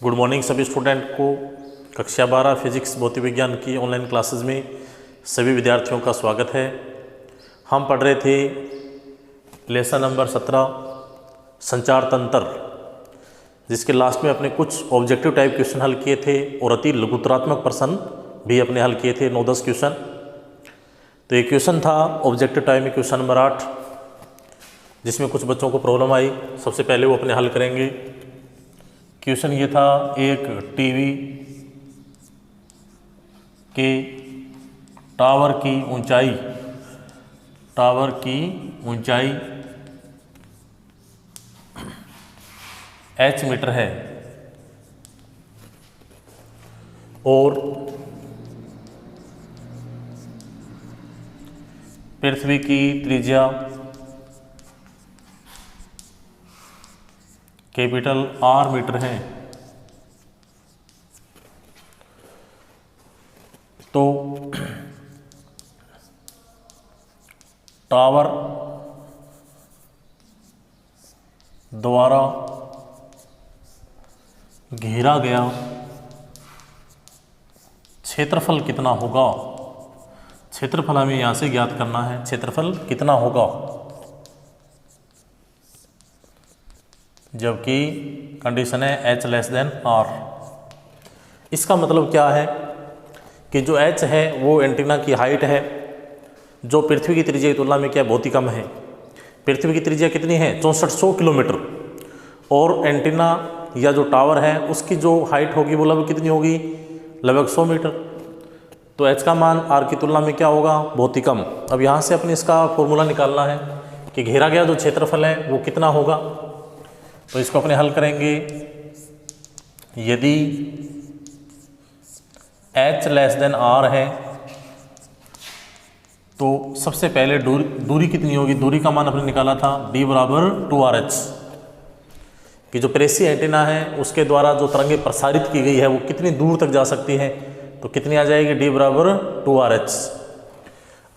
Good morning सभी student को। कक्षा 12 फिजिक्स भौतिक विज्ञान की ऑनलाइन क्लासेस में सभी विद्यार्थियों का स्वागत है। हम पढ़ रहे थे लेसन नंबर 17 संचार तंत्र, जिसके लास्ट में अपने कुछ ऑब्जेक्टिव टाइप क्वेश्चन हल किए थे और अति लघुतरात्मक प्रश्न भी अपने हल किए थे 9-10 क्वेश्चन। तो एक क्वेश्चन था ऑब्जेक्टिव टाइप में क्वेश्चन नंबर 8, जिसमें कुछ बच्चों को प्रॉब्लम आई। सबसे पहले वो अपने हल करेंगे। क्वेश्चन ये था, एक टीवी के टावर की ऊंचाई h मीटर है और पृथ्वी की त्रिज्या कैपिटल R मीटर है। तो टावर द्वारा घेरा गया क्षेत्रफल कितना होगा। क्षेत्रफल हमें यहां से ज्ञात करना है, क्षेत्रफल कितना होगा, जबकि कंडीशन है h लेस देन r। इसका मतलब क्या है कि जो h है वो एंटीना की हाइट है, जो पृथ्वी की त्रिज्या की तुलना में क्या बहुत ही कम है। पृथ्वी की त्रिज्या कितनी है, 6400 किलोमीटर, और एंटीना या जो टावर है उसकी जो हाइट होगी वो लगभग कितनी होगी, लगभग 100 मीटर। तो h का मान r की तुलना में क्या होगा, बहुत ही कम। अब यहाँ से अपने इसका फॉर्मूला निकालना है कि घेरा गया जो क्षेत्रफल है वो कितना होगा। तो इसको अपने हल करेंगे। यदि h लेस देन r है तो सबसे पहले दूरी कितनी होगी, दूरी का मान अपने निकाला था d बराबर 2RH, कि जो प्रेसी एंटीना है उसके द्वारा जो तरंगे प्रसारित की गई है वो कितनी दूर तक जा सकती है, तो कितनी आ जाएगी, d बराबर 2RH।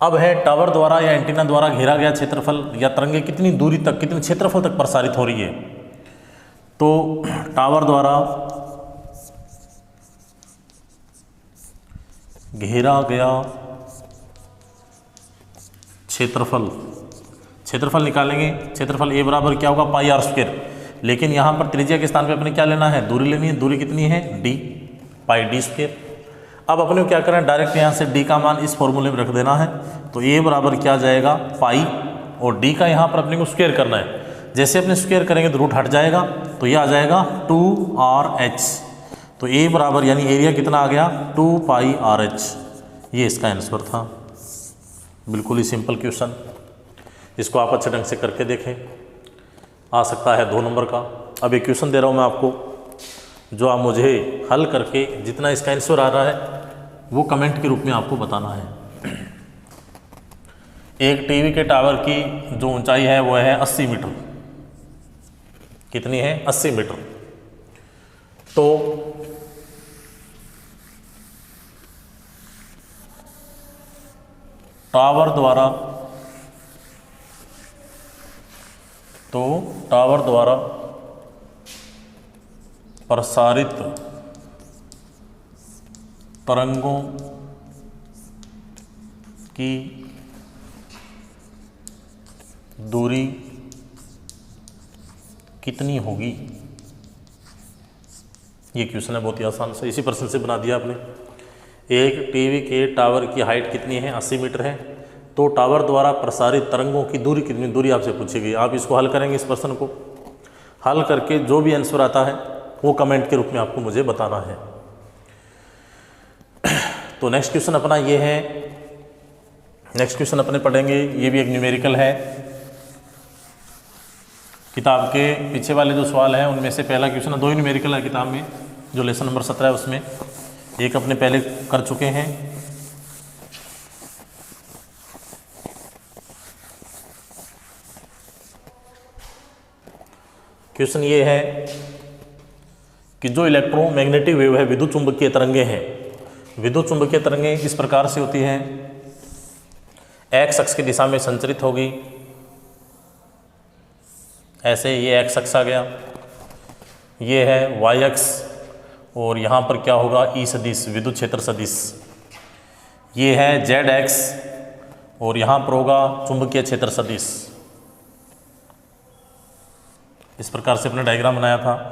अब है टावर द्वारा या एंटीना द्वारा घेरा गया क्षेत्रफल या तरंगे कितनी दूरी तक, कितने क्षेत्रफल तक प्रसारित हो रही है। तो टावर द्वारा घेरा गया क्षेत्रफल निकालेंगे। क्षेत्रफल A बराबर क्या होगा, पाई r स्क्वायर। लेकिन यहाँ पर त्रिज्या के स्थान पे अपने क्या लेना है, दूरी लेनी है। दूरी कितनी है, d, पाई d स्क्वायर। अब अपने को क्या करना है, डायरेक्ट यहाँ से d का मान इस फॉर्मूले में रख देना है। तो A बराबर क्या जाएगा, पाई, और d का यहाँ पर अपने को स्क्वायर करना है। जैसे अपने स्क्वायर करेंगे तो रूट हट जाएगा, तो ये आ जाएगा 2RH। तो A बराबर यानी एरिया कितना आ गया, 2 पाई RH। ये इसका आंसर था। बिल्कुल ही सिंपल क्वेश्चन, इसको आप अच्छे ढंग से करके देखें, आ सकता है 2 नंबर का। अब एक क्वेश्चन दे रहा हूँ मैं आपको, जो आप मुझे हल करके जितना इसका आंसर आ रहा है वो कमेंट के रूप में आपको बताना है। एक टीवी के टावर की जो ऊंचाई है वो है 80 मीटर। कितनी है, 80 मीटर। तो टावर द्वारा प्रसारित तरंगों की दूरी कितनी होगी। ये क्वेश्चन है बहुत ही आसान से, इसी प्रश्न से बना दिया आपने। एक टीवी के टावर की हाइट कितनी है, 80 मीटर है। तो टावर द्वारा प्रसारित तरंगों की दूरी कितनी, दूरी आपसे पूछी गई। आप इसको हल करेंगे, इस प्रश्न को हल करके जो भी आंसर आता है वो कमेंट के रूप में आपको मुझे बताना है। तो नेक्स्ट क्वेश्चन अपना ये है, नेक्स्ट क्वेश्चन अपने पढ़ेंगे। ये भी एक न्यूमेरिकल है। किताब के पीछे वाले जो सवाल हैं उनमें से पहला क्वेश्चन है, 2 ही न्यूमेरिकल है किताब में, जो लेसन नंबर 17 है उसमें। एक अपने पहले कर चुके हैं। क्वेश्चन ये है कि जो इलेक्ट्रोमैग्नेटिक वेव है, विद्युत चुंबकीय तरंगे हैं, विद्युत चुंबकीय तरंगे इस प्रकार से होती हैं, एक्स अक्ष की दिशा में संचरित होगी। ऐसे ये एक्स अक्ष आ गया, ये है वाई अक्ष, और यहाँ पर क्या होगा, ई सदिश विद्युत क्षेत्र सदिश, ये है जेड एक्स, और यहाँ पर होगा चुंबकीय क्षेत्र सदिश। इस प्रकार से अपने डायग्राम बनाया था।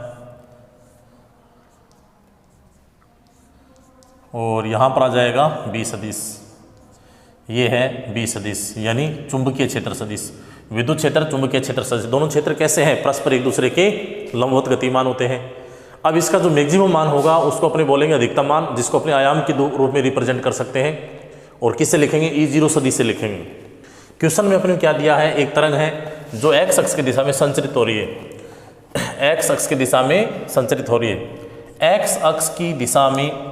और यहाँ पर आ जाएगा बी सदिश, ये है बी सदिश यानी चुंबकीय क्षेत्र सदिश। विद्युत क्षेत्र, चुंबकीय क्षेत्र सदिश, दोनों क्षेत्र कैसे हैं, परस्पर एक दूसरे के लंबवत गतिमान होते हैं। अब इसका जो मैक्सिमम मान होगा उसको अपने बोलेंगे अधिकतम मान, जिसको अपने आयाम के रूप में रिप्रेजेंट कर सकते हैं। और किससे लिखेंगे, E0 सदिश से लिखेंगे। क्वेश्चन में अपने क्या दिया है, एक तरंग है जो एक्स अक्ष की दिशा में संचरित हो रही है, एक्स अक्ष की दिशा में संचरित हो रही है। एक्स अक्ष की दिशा में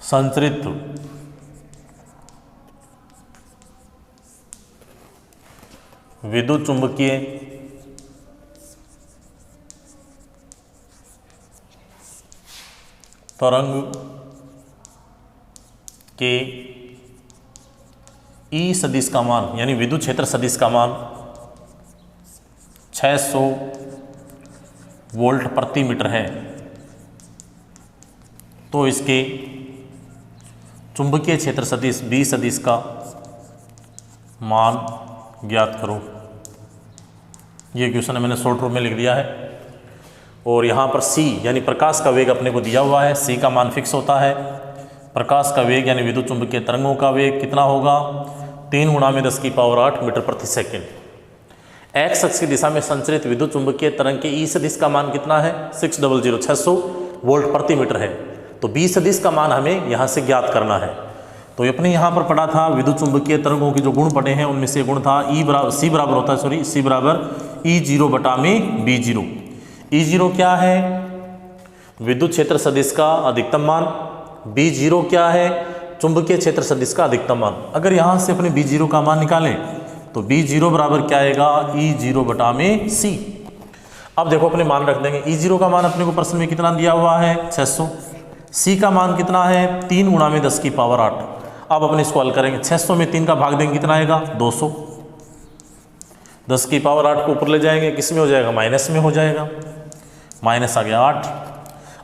संचरित विद्युत चुंबकीय तरंग के ई सदिश का मान यानी विद्युत क्षेत्र सदिश का मान 600 वोल्ट प्रति मीटर है, तो इसके चुंबकीय क्षेत्र सदिश बी सदिश का मान ज्ञात करो। ये क्वेश्चन मैंने शॉर्ट रूप में लिख दिया है। और यहाँ पर c यानी प्रकाश का वेग अपने को दिया हुआ है, c का मान फिक्स होता है। प्रकाश का वेग यानी विद्युत चुंबकीय तरंगों का वेग कितना होगा, 3 × 10⁸ मीटर प्रति सेकेंड। एक्स अक्ष की दिशा में संचरित विद्युत चुंबकीय तरंग के ई सदिश का मान कितना है, 600 वोल्ट प्रति मीटर है। तो बी सदिश का मान हमें यहाँ से ज्ञात करना है। तो अपने यहाँ पर पढ़ा था विद्युत चुंबकीय तरंगों के जो गुण पढ़े हैं उनमें से गुण था C बराबर होता है C बराबर E0 बटा में B0। E0 क्या है, विद्युत क्षेत्र सदिश का अधिकतम मान। B0 क्या है, चुंबकीय क्षेत्र सदिश का अधिकतम मान। अगर यहाँ से अपने B0 का मान निकालें तो B0 बराबर क्या आएगा, E0 बटा में C। अब देखो अपने मान रख देंगे। E0 का मान अपने को प्रश्न में कितना दिया हुआ है, 600। C का मान कितना है, 3 × 10⁸। अब अपने इसको हल करेंगे, 600 में 3 का भाग देंगे कितना आएगा, 200। 10⁸ को ऊपर ले जाएंगे, किस में हो जाएगा, माइनस में हो जाएगा, माइनस आ गया 8।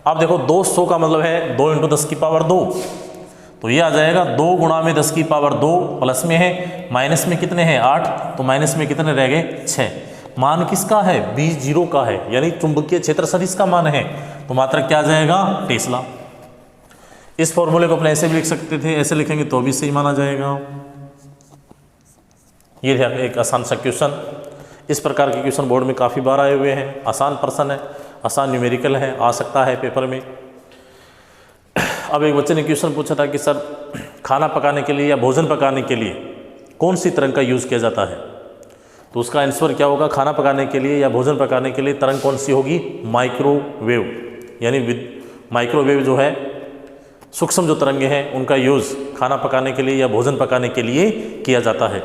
अब देखो 200 का मतलब है 2 × 10⁻², तो ये आ जाएगा 2 × 10⁻² प्लस में है, माइनस में कितने हैं 8, तो माइनस में कितने रह गए 6। मान किसका है, B0 का है यानी चुंबकीय क्षेत्र सदिश का मान है। तो मात्रक क्या आ जाएगा, टेस्ला। इस फॉर्मूले को अपने ऐसे भी लिख सकते थे, ऐसे लिखेंगे तो भी सही माना जाएगा। ये है एक आसान सा क्वेश्चन। इस प्रकार के क्वेश्चन बोर्ड में काफ़ी बार आए हुए हैं। आसान प्रश्न है, आसान न्यूमेरिकल है, आ सकता है पेपर में। अब एक बच्चे ने क्वेश्चन पूछा था कि सर खाना पकाने के लिए या भोजन पकाने के लिए कौन सी तरंग का यूज़ किया जाता है। तो उसका आंसर क्या होगा, खाना पकाने के लिए या भोजन पकाने के लिए तरंग कौन सी होगी, माइक्रोवेव। यानी माइक्रोवेव जो है, सूक्ष्म जो तरंगे हैं उनका यूज़ खाना पकाने के लिए या भोजन पकाने के लिए किया जाता है।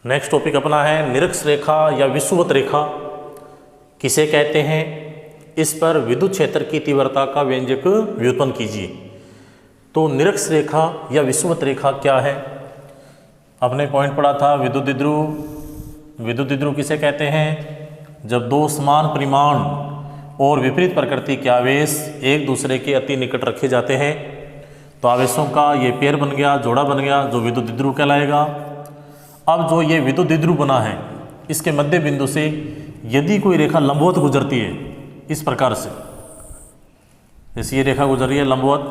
नेक्स्ट टॉपिक अपना है निरक्ष रेखा या विषुवत रेखा किसे कहते हैं। इस पर विद्युत क्षेत्र की तीव्रता का व्यंजक व्युत्पन्न कीजिए। तो निरक्ष रेखा या विषुवत रेखा क्या है, अपने पॉइंट पढ़ा था विद्युत द्विध्रुव। विद्युत द्विध्रुव किसे कहते हैं, जब दो समान परिमाण और विपरीत प्रकृति के आवेश एक दूसरे के अति निकट रखे जाते हैं तो आवेशों का ये पेयर बन गया, जोड़ा बन गया, जो विद्युत द्विध्रुव कहलाएगा। अब जो ये विद्युत द्विध्रुव बना है, इसके मध्य बिंदु से यदि कोई रेखा लंबवत गुजरती है इस प्रकार से, जैसे ये रेखा गुजर रही है लंबवत,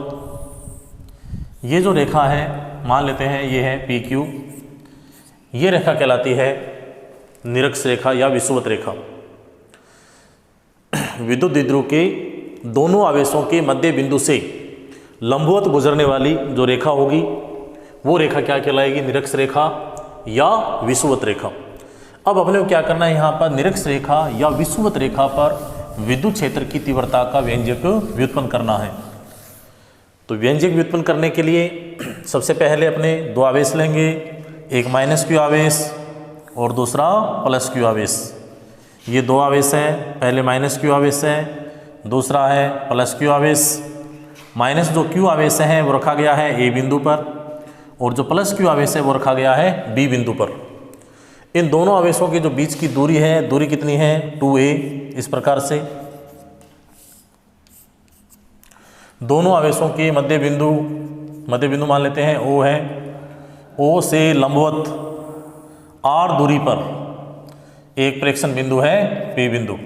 ये जो रेखा है मान लेते हैं ये है PQ, ये रेखा कहलाती है निरक्ष रेखा या विषुवत रेखा। विद्युत द्विध्रुव के दोनों आवेशों के मध्य बिंदु से लंबवत गुजरने वाली जो रेखा होगी वो रेखा क्या कहलाएगी, निरक्ष रेखा या विषुवत रेखा। अब अपने को क्या करना है, यहाँ पर निरक्ष रेखा या विषुवत रेखा पर विद्युत क्षेत्र की तीव्रता का व्यंजक व्युत्पन्न करना है। तो व्यंजक व्युत्पन्न करने के लिए सबसे पहले अपने दो आवेश लेंगे, एक -Q आवेश और दूसरा +Q आवेश। ये दो आवेश हैं, पहले -Q आवेश है, दूसरा है +Q आवेश। माइनस जो Q आवेश है वो रखा गया है A बिंदु पर और जो प्लस क्यू आवेश है वो रखा गया है बी बिंदु पर। इन दोनों आवेशों के जो बीच की दूरी है, दूरी कितनी है 2a। इस प्रकार से दोनों आवेशों के मध्य बिंदु मान लेते हैं O है। O से लंबवत r दूरी पर एक प्रेक्षण बिंदु है P बिंदु।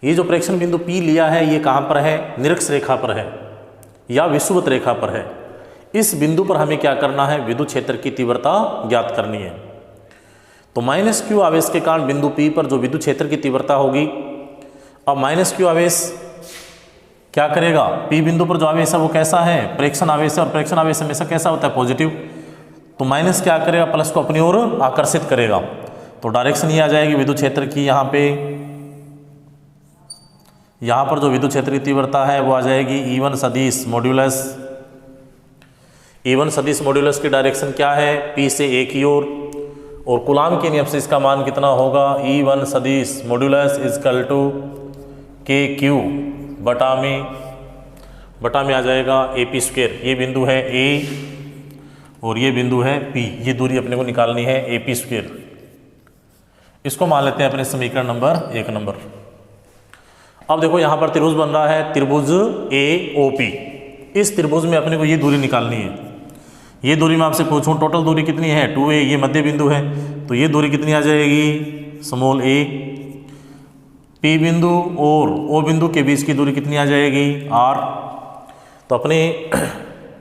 ये जो प्रेक्षण बिंदु P लिया है ये कहाँ पर है, निरक्ष रेखा पर है या विषुवत रेखा पर है। इस बिंदु पर हमें क्या करना है, विद्युत क्षेत्र की तीव्रता ज्ञात करनी है। तो माइनस क्यू आवेश के कारण बिंदु P पर जो विद्युत क्षेत्र की तीव्रता होगी, अब माइनस क्यू आवेश क्या करेगा, P बिंदु पर जो आवेश है वो कैसा है, प्रेक्षण आवेश है, और प्रेक्षण आवेश हमेशा कैसा होता है, पॉजिटिव। तो माइनस क्या करेगा, प्लस को अपनी ओर आकर्षित करेगा। तो डायरेक्शन ये आ जाएगी विद्युत क्षेत्र की, यहाँ पर जो विद्युत क्षेत्र की तीव्रता है वो आ जाएगी E1 सदिश मॉड्यूलस। E1 सदिश मॉड्यूलस की डायरेक्शन क्या है, P से A की ओर, और कूलाम के नियम से इसका मान कितना होगा, E1 सदिश मॉड्यूलस इजकल टू KQ बटा में आ जाएगा AP स्क्वायर। ये बिंदु है A और ये बिंदु है P, ये दूरी अपने को निकालनी है AP स्क्वायर। इसको मान लेते हैं अपने समीकरण नंबर 1। अब देखो यहाँ पर त्रिभुज बन रहा है, त्रिभुज AOP। इस त्रिभुज में अपने को ये दूरी निकालनी है। ये दूरी मैं आपसे पूछूं टोटल दूरी कितनी है 2a, ये मध्य बिंदु है, तो ये दूरी कितनी आ जाएगी स्मॉल a। P बिंदु और O बिंदु के बीच की दूरी कितनी आ जाएगी r। तो अपने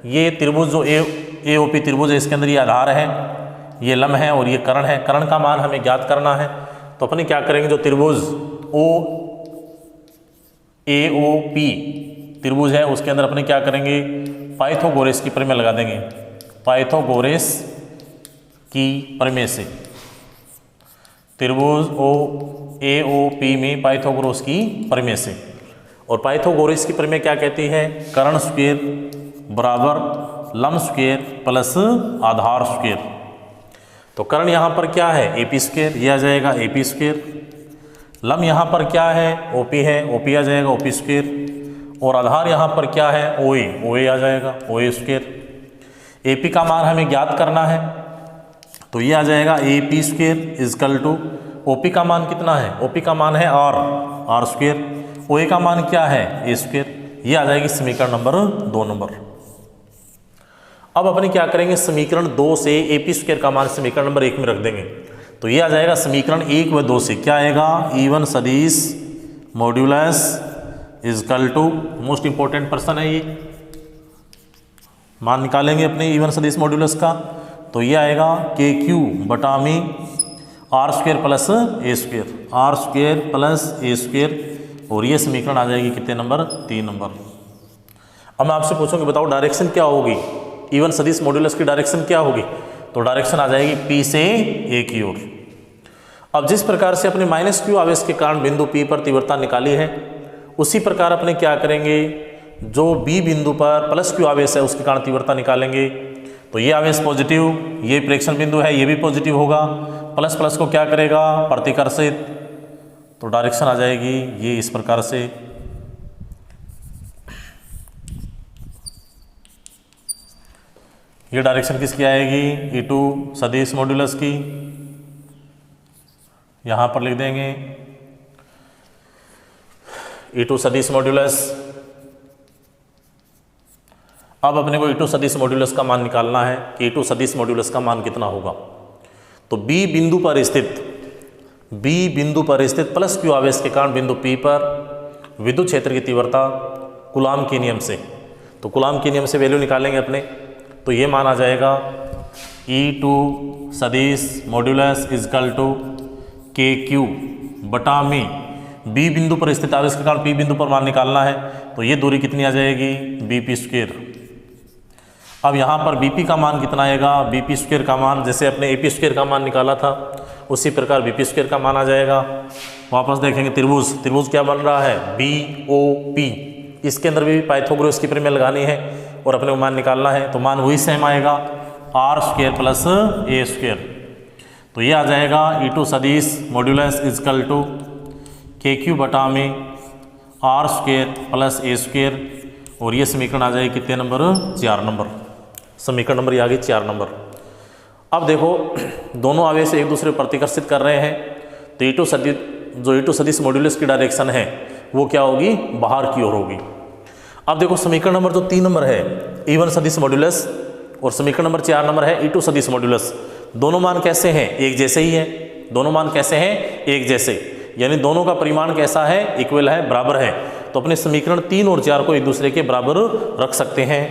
ये त्रिभुज जो AOP त्रिभुज है, इसके अंदर ये आधार है, ये लंब है और ये कर्ण है। कर्ण का मान हमें ज्ञात करना है। तो अपने क्या करेंगे, जो त्रिभुज AOP त्रिभुज है उसके अंदर अपने क्या करेंगे, पाइथागोरस की प्रमेय लगा देंगे। पाइथागोरस की प्रमेय से त्रिभुज AOP में पाइथागोरस की प्रमेय से, और पाइथागोरस की प्रमेय क्या कहती है, कर्ण स्क्वायर बराबर लंब स्क्वायर प्लस आधार स्क्वायर। तो कर्ण यहाँ पर क्या है AP स्क्वायर, ये आ जाएगा AP स्क्वायर। लंब यहाँ पर क्या है OP है, OP आ जाएगा OP स्क्वायर, और आधार यहाँ पर क्या है OA आ जाएगा OA स्क्वायर। AP का मान हमें ज्ञात करना है, तो ये आ जाएगा AP square equal to OP का मान कितना है, OP का मान है R स्क्वायर, OA का मान क्या है A स्क्वायर। ये आ जाएगी समीकरण नंबर 2। अब अपने क्या करेंगे, समीकरण 2 से AP स्क्वायर का मान समीकरण नंबर 1 में रख देंगे। तो ये आ जाएगा समीकरण 1 व 2 से क्या आएगा, E1 सदिश modulus equal to, most important person है ये, मान निकालेंगे अपने E1 सदिश मॉड्यूलस का। तो ये आएगा KQ बटा में R square plus A square, R square plus A square, और ये समीकरण आ जाएगी कितने नंबर, 3 नंबर। अब मैं आपसे पूछूंगी बताओ डायरेक्शन क्या होगी, E1 सदिश मॉड्यूलस की डायरेक्शन क्या होगी। तो डायरेक्शन आ जाएगी P से A की ओर। अब जिस प्रकार से अपने माइनस क्यू आवेश के कारण बिंदु P पर तीव्रता निकाली है, उसी प्रकार अपने क्या करेंगे, जो B बिंदु पर प्लस क्यू आवेश है उसके कारण तीव्रता निकालेंगे। तो ये आवेश पॉजिटिव, ये प्रेक्षण बिंदु है, ये भी पॉजिटिव होगा, प्लस प्लस को क्या करेगा, प्रतिकर्षित। तो डायरेक्शन आ जाएगी ये इस प्रकार से। ये डायरेक्शन किसकी आएगी, E2 सदिश मॉड्यूलस की, यहाँ पर लिख देंगे E2 सदिश मॉड्यूलस। अब अपने को E2 सदिश मॉड्यूलस का मान निकालना है कि E2 सदिश मॉड्यूलस का मान कितना होगा। तो B बिंदु पर स्थित प्लस क्यू आवेश के कारण बिंदु P पर विद्युत क्षेत्र की तीव्रता कूलाम के नियम से, तो कूलाम के नियम से वैल्यू निकालेंगे अपने। तो ये मान आ जाएगा E2 सदिश मॉड्यूलस इजकल टू KQ बटा में B बिंदु पर स्थित आवेश के कारण P बिंदु पर मान निकालना है। तो ये दूरी कितनी आ जाएगी, BP स्क्वायर। अब यहाँ पर BP का मान कितना आएगा, BP स्क्वायर का मान, जैसे अपने AP स्क्वायर का मान निकाला था उसी प्रकार BP स्क्वायर का मान आ जाएगा। वापस देखेंगे त्रिभुज क्या बन रहा है, BOP। इसके अंदर भी पाइथागोरस की प्रमेय लगानी है और अपने को मान निकालना है। तो मान वही सेम आएगा R square plus A square. तो ये आ जाएगा E2 सदिश मॉड्यूलस इजकल टू KQ बटा में R square plus A square, और ये समीकरण आ जाएगी कितने नंबर, 4 नंबर। समीकरण नंबर ये आ गई 4 नंबर। अब देखो दोनों आवेश एक दूसरे पर प्रतिकर्षित कर रहे हैं, तो E2 सदिश जो E2 सदिश मॉड्यूलस की डायरेक्शन है वो क्या होगी, बाहर की ओर होगी। अब देखो समीकरण नंबर जो 3 नंबर है E1 सदिश मॉड्यूलस और समीकरण नंबर 4 नंबर है E2 सदिश मॉड्यूलस, दोनों मान कैसे हैं, एक जैसे ही है। दोनों मान कैसे हैं, एक जैसे, यानी दोनों का परिमाण कैसा है, इक्वल है, बराबर है। तो अपने समीकरण 3 और 4 को एक दूसरे के बराबर रख सकते हैं।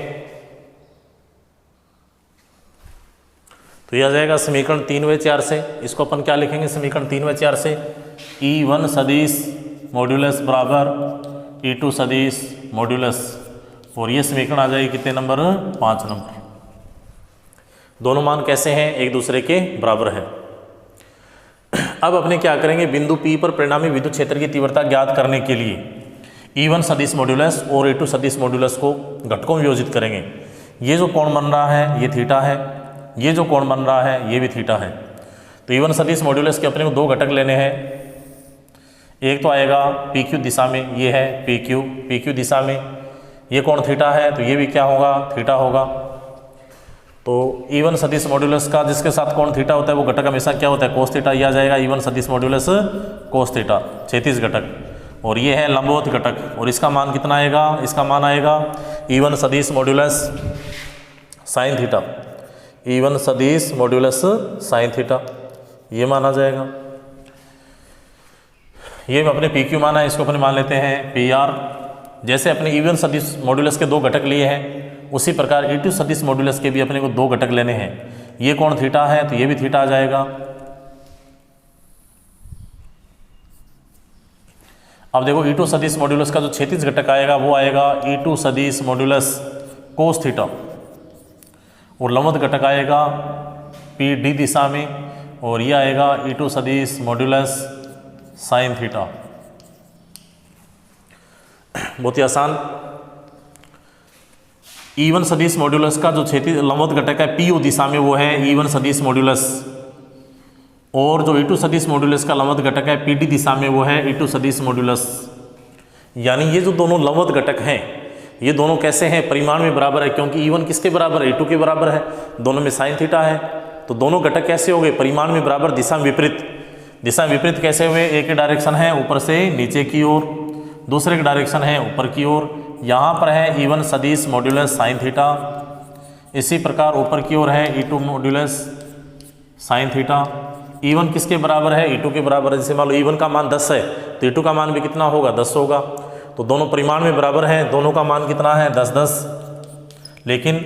तो यह आ जाएगा समीकरण 3 व 4 से, इसको अपन क्या लिखेंगे समीकरण 3 व 4 से, E1 सदिश मॉड्यूलस बराबर E2 सदिश मॉड्यूलस, और ये समीकरण आ जाएगी कितने नंबर, 5 नंबर। दोनों मान कैसे हैं, एक दूसरे के बराबर है। अब अपने क्या करेंगे, बिंदु P पर परिणामी विद्युत क्षेत्र की तीव्रता ज्ञात करने के लिए E1 सदिश मॉड्यूलस और E2 सदिश मॉड्यूलस को घटकों में वियोजित करेंगे। ये जो कोण बन रहा है ये थीटा है, ये जो कोण बन रहा है ये भी थीटा है। तो E1 सदिश मॉड्यूलस के अपने को 2 घटक लेने हैं। एक तो आएगा PQ दिशा में, ये है PQ दिशा में, ये कोण थीटा है, तो ये भी क्या होगा, थीटा होगा। तो E1 सदिश मॉड्यूलस का जिसके साथ कोण थीटा होता है वो घटक हमेशा क्या होता है, कोस थीटा। ये आ जाएगा E1 सदिश मॉड्यूलस कोस थीटा, क्षैतिज घटक, और ये है लंबवत घटक, और इसका मान कितना आएगा, इसका मान आएगा E1 सदिश मॉड्यूलस साइन थीटा, E1 सदिश मॉड्यूलस साइन थीटा, ये मान आ जाएगा। ये अपने PQ मान है, इसको अपने मान लेते हैं PR। जैसे अपने E1 सदिश मॉड्यूलस के 2 घटक लिए हैं, उसी प्रकार E2 सदिश मॉड्यूलस के भी अपने को 2 घटक लेने हैं। ये कोण थीटा है तो ये भी थीटा आ जाएगा। अब देखो E2 सदिश मॉड्यूलस का जो क्षैतिज घटक आएगा वो आएगा E2 सदिश मॉड्यूलस कोस थीटा, और लंबवत घटक आएगा PD दिशा में, और ये आएगा E2 सदिश मॉड्यूलस साइन थीटा। बहुत ही आसान। E1 सदिश मॉड्यूलस का जो क्षैतिज लंबवत घटक है PO दिशा में वो है E1 सदिश मॉड्यूलस, और जो E2 सदिश मॉड्यूलस का लंबवत घटक है PD दिशा में वो है E2 सदिश मॉड्यूलस। यानी ये जो दोनों लंबवत घटक हैं ये दोनों कैसे हैं, परिमाण में बराबर है, क्योंकि E1 किसके बराबर है, E2 के बराबर है, दोनों में साइन थीटा है। तो दोनों घटक कैसे हो गए, परिमाण में बराबर, दिशा में विपरीत। दिशा में विपरीत कैसे हुए, एक की डायरेक्शन है ऊपर से नीचे की ओर, दूसरे की डायरेक्शन है ऊपर की ओर। यहाँ पर है E1 सदिश मॉड्यूलस साइन थीटा, इसी प्रकार ऊपर की ओर है E2 modulus sine theta. E1 किसके बराबर है, E2 के बराबर है। जैसे मान लो E1 का मान 10 है तो E2 का मान भी कितना होगा, 10 होगा। तो दोनों परिमाण में बराबर हैं, दोनों का मान कितना है, 10-10, लेकिन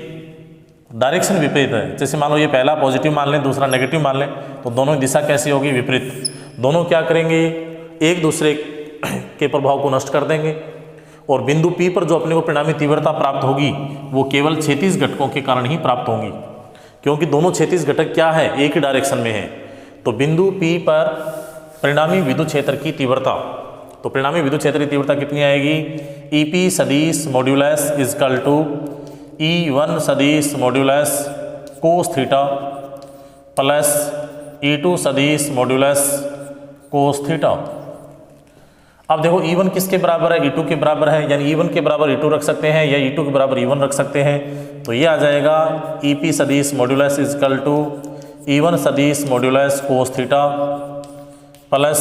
डायरेक्शन विपरीत है। जैसे मान लो ये पहला पॉजिटिव मान लें, दूसरा नेगेटिव मान लें, तो दोनों दिशा कैसी होगी, विपरीत। दोनों क्या करेंगे, एक दूसरे के प्रभाव को नष्ट कर देंगे, और बिंदु P पर जो अपने को परिणामी तीव्रता प्राप्त होगी वो केवल क्षैतिज घटकों के कारण ही प्राप्त होंगी, क्योंकि दोनों क्षैतिज घटक क्या है, एक ही डायरेक्शन में है। तो बिंदु P पर परिणामी विद्युत क्षेत्र की तीव्रता, तो परिणामी विद्युत क्षेत्र की तीव्रता कितनी आएगी, EP सदिश मॉड्यूलस इजकल टू E1 सदिश modulus cos theta plus E2 सदिश मॉड्यूलस कोस थीटा। अब देखो E1 किसके बराबर है, E2 के बराबर है, यानी E1 के बराबर E2 रख सकते हैं या E2 के बराबर E1 रख सकते हैं। तो ये आ जाएगा EP सदिश मॉड्यूलस इजकल टू E1 सदिश मॉड्यूलस कोस थीटा प्लस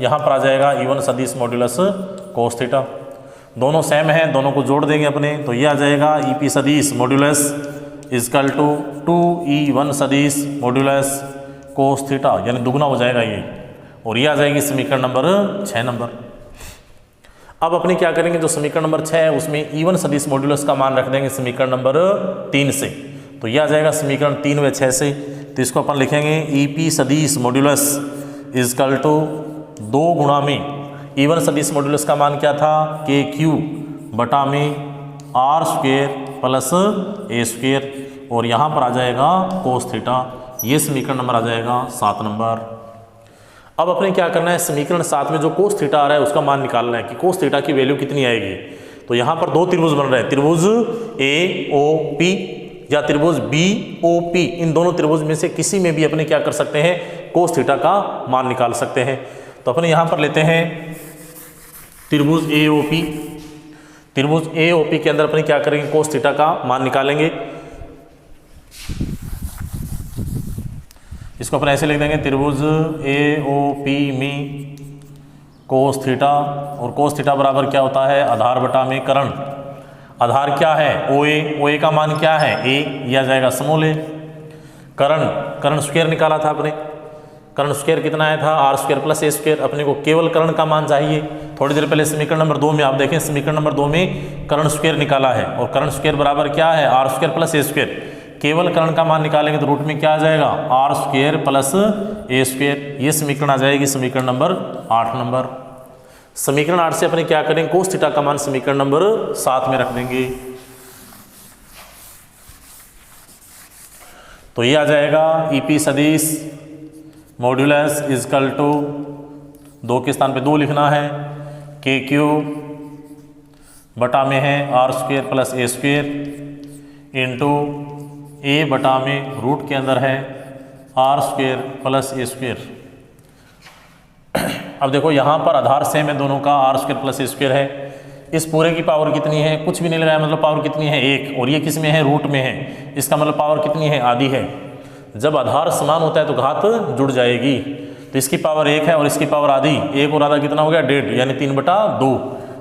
यहाँ पर आ जाएगा E1 सदिश मॉड्यूलस कोस थीटा। दोनों सेम है, दोनों को जोड़ देंगे अपने, तो ये आ जाएगा EP सदिश मॉड्यूलस इजकल टू 2E1 सदिश मॉड्यूलस कोस थीटा, यानी दुगना हो जाएगा ये, और ये आ जाएगी समीकरण नंबर 6 नंबर। अब अपने क्या करेंगे, जो समीकरण नंबर 6 है उसमें E1 सदिश मॉड्यूलस का मान रख देंगे समीकरण नंबर 3 से, तो यह आ जाएगा समीकरण 3 व 6 से। तो इसको अपन लिखेंगे EP सदिश मॉड्यूलस इजकल टू 2 गुणा में E1 सदिश मॉड्यूलस का मान क्या था, KQ बटा में R square plus A square, और यहाँ पर आ जाएगा कोस थीटा। ये समीकरण नंबर आ जाएगा 7 नंबर। अब अपने क्या करना है, समीकरण 7 में जो कोस थीटा आ रहा है उसका मान निकालना है कि कोस थीटा की वैल्यू कितनी आएगी। तो यहाँ पर 2 त्रिभुज बन रहे हैं, त्रिभुज AOP या त्रिभुज BOP। इन दोनों त्रिभुज में से किसी में भी अपने क्या कर सकते हैं, कोस थीटा का मान निकाल सकते हैं। तो अपने यहाँ पर लेते हैं त्रिभुज AOP। त्रिभुज AOP के अंदर अपने क्या करेंगे, कोस थीटा का मान निकालेंगे। इसको अपन ऐसे लिख देंगे, त्रिभुज AOP में कोस थीटा, और कोस थीटा बराबर क्या होता है, आधार बटा में कर्ण। आधार क्या है, OA का मान क्या है, A, यह आ जाएगा स्मॉल a। कर्ण स्क्वायर निकाला था अपने, कर्ण स्क्वायर कितना आया था, आर स्क्वायर प्लस ए स्क्वायर। अपने को केवल कर्ण का मान चाहिए। थोड़ी देर पहले समीकरण नंबर 2 में आप देखें, समीकरण नंबर 2 में कर्ण स्क्वायर निकाला है, और कर्ण स्क्वायर बराबर क्या है, are square plus A square. केवल कर्ण का मान निकालेंगे तो रूट में क्या आ जाएगा, आर स्क्वायर प्लस ए स्क्वायर। ये समीकरण आ जाएगी समीकरण नंबर 8 नंबर। समीकरण 8 से अपने क्या करेंगे, कोस थीटा का मान समीकरण नंबर 7 में रख देंगे। तो ये आ जाएगा ईपी सदिश मॉड्यूलस इजकल टू 2 के स्थान पे 2 लिखना है, के क्यू बटा में है are square plus A square into a बटा में रूट के अंदर है are square plus A square. अब देखो यहाँ पर आधार सेम है दोनों का, आर स्क्वायर प्लस ए स्क्वायर है। इस पूरे की पावर कितनी है, कुछ भी नहीं लगाया, मतलब पावर कितनी है 1, और ये किस में है, रूट में है। इसका मतलब पावर कितनी है, आधी है। जब आधार समान होता है तो घात जुड़ जाएगी। तो इसकी पावर 1 है और इसकी पावर आधी, 1 और आधा कितना हो गया, 1.5, यानी 3/2।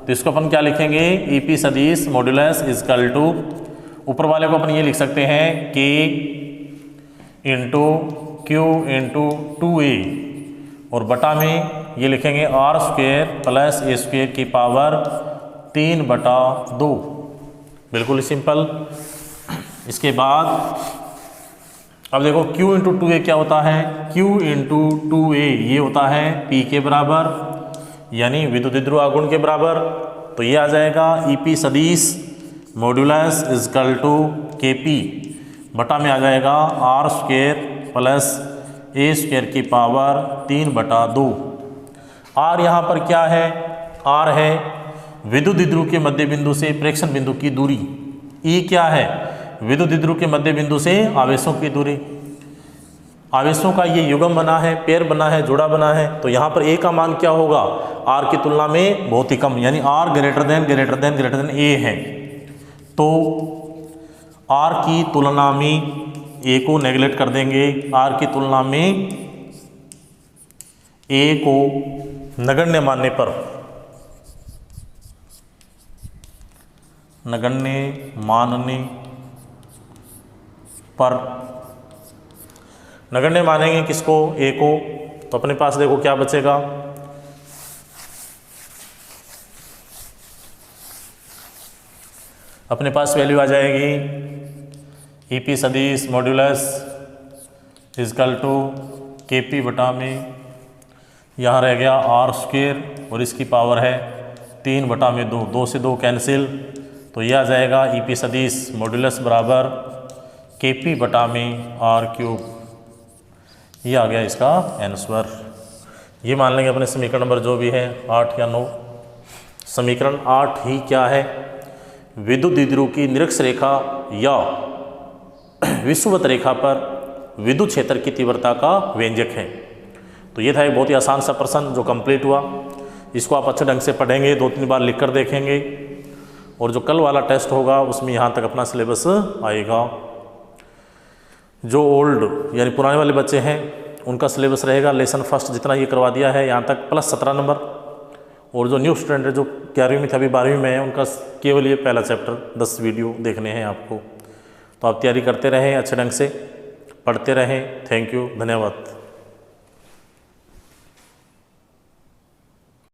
तो इसको अपन क्या लिखेंगे, ईपी सदिश मॉड्यूलस इजकल टू, ऊपर वाले को अपन ये लिख सकते हैं के इंटू क्यू इंटू 2a, और बटा में ये लिखेंगे आर स्क्वायर प्लस ए स्क्वायर की पावर 3/2। बिल्कुल सिंपल। इसके बाद अब देखो q इंटू 2a क्या होता है, q इंटू 2a ये होता है p के बराबर, यानी विद्युत ध्रुव आघूर्ण के बराबर। तो ये आ जाएगा ईपी सदिश मॉड्यूलस इजकल टू KP बटा में आ जाएगा आर स्क्वायर प्लस ए स्क्वायर की पावर 3/2। आर यहाँ पर क्या है, आर है विद्युत ध्रुव के मध्य बिंदु से प्रेक्षण बिंदु की दूरी। ई क्या है, विद्युत ध्रुव के मध्य बिंदु से आवेशों की दूरी। आवेशों का ये युग्म बना है, पेयर बना है, जोड़ा बना है। तो यहाँ पर ए का मान क्या होगा, आर की तुलना में बहुत ही कम, यानी आर ग्रेटर देन ए है। तो आर की तुलना में ए को नेगलेक्ट कर देंगे, आर की तुलना में ए को नगण्य मानने पर, नगण्य मानने पर, नगण्य मानेंगे किसको, ए को। तो अपने पास देखो क्या बचेगा, अपने पास वैल्यू आ जाएगी ईपी सदिश मॉड्यूलस इजकल टू KP बटा में, यहाँ रह गया आर स्क्वायर और इसकी पावर है 3/2, 2 से 2 कैंसिल। तो यह आ जाएगा ईपी सदिश मॉड्यूलस बराबर KP बटा में आर क्यूब। ये आ गया इसका आंसर। ये मान लेंगे अपने समीकरण नंबर जो भी है 8 या 9। समीकरण 8 ही क्या है, विद्युत ध्रुव की निरक्ष रेखा या विषुवत रेखा पर विद्युत क्षेत्र की तीव्रता का व्यंजक है। तो ये था एक बहुत ही आसान सा प्रश्न जो कंप्लीट हुआ। इसको आप अच्छे ढंग से पढ़ेंगे, 2-3 बार लिख कर देखेंगे, और जो कल वाला टेस्ट होगा उसमें यहाँ तक अपना सिलेबस आएगा। जो ओल्ड यानी पुराने वाले बच्चे हैं उनका सिलेबस रहेगा लेसन फर्स्ट जितना ये करवा दिया है यहाँ तक प्लस 17 नंबर, और जो न्यू स्टूडेंट है जो 11वीं में थे अभी 12वीं में है उनका केवल ये पहला चैप्टर 10 वीडियो देखने हैं आपको। तो आप तैयारी करते रहें, अच्छे ढंग से पढ़ते रहें। थैंक यू, धन्यवाद।